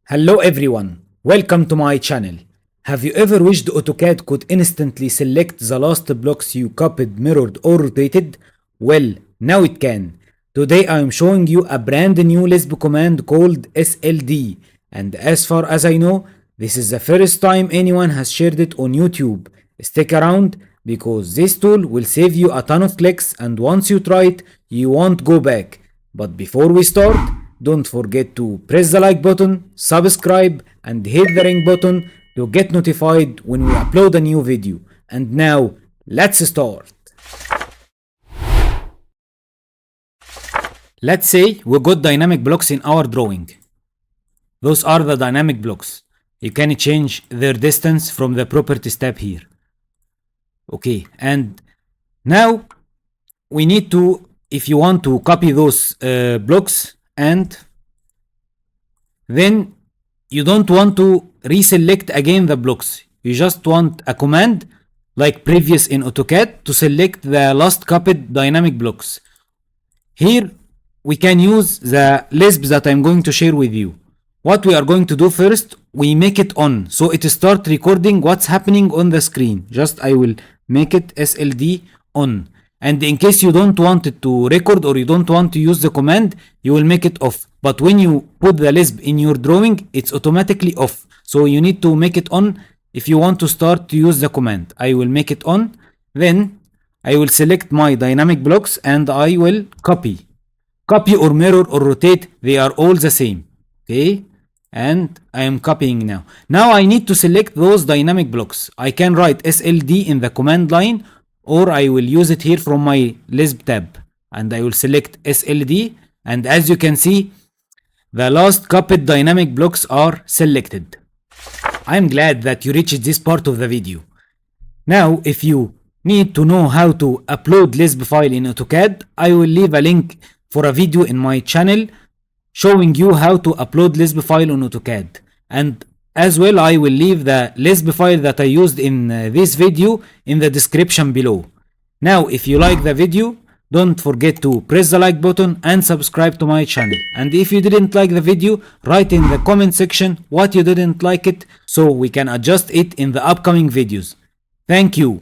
Hello everyone, welcome to my channel. Have you ever wished AutoCAD could instantly select the last blocks you copied, mirrored or rotated? Well, now it can. Today I am showing you a brand new Lisp command called SLD, and as far as I know, this is the first time anyone has shared it on YouTube. Stick around because this tool will save you a ton of clicks, and once you try it, you won't go back. But before we start, don't forget to press the like button, subscribe, and hit the ring button to get notified when we upload a new video. And now, let's start. Let's say we got dynamic blocks in our drawing. Those are the dynamic blocks. You can change their distance from the properties tab here. Okay, and now we need to, if you want to copy those blocks, and then you don't want to reselect again the blocks. You just want a command like previous in AutoCAD to select the last copied dynamic blocks. Here we can use the Lisp that I'm going to share with you. What we are going to do first, we make it on, so it start recording what's happening on the screen. Just I will make it SLD on. And in case you don't want it to record or you don't want to use the command, you will make it off. But when you put the Lisp in your drawing, it's automatically off. So you need to make it on if you want to start to use the command. I will make it on. Then I will select my dynamic blocks and I will copy. Copy or mirror or rotate, they are all the same. Okay? And I am copying now. Now I need to select those dynamic blocks. I can write SLD in the command line, or I will use it here from my Lisp tab, and I will select SLD, and as you can see, the last copied dynamic blocks are selected. I am glad that you reached this part of the video. Now, if you need to know how to upload Lisp file in AutoCAD, I will leave a link for a video in my channel showing you how to upload Lisp file on AutoCAD. And as well, I will leave the Lisp file that I used in this video in the description below. Now, if you like the video, don't forget to press the like button and subscribe to my channel. And if you didn't like the video, write in the comment section what you didn't like it so we can adjust it in the upcoming videos. Thank you.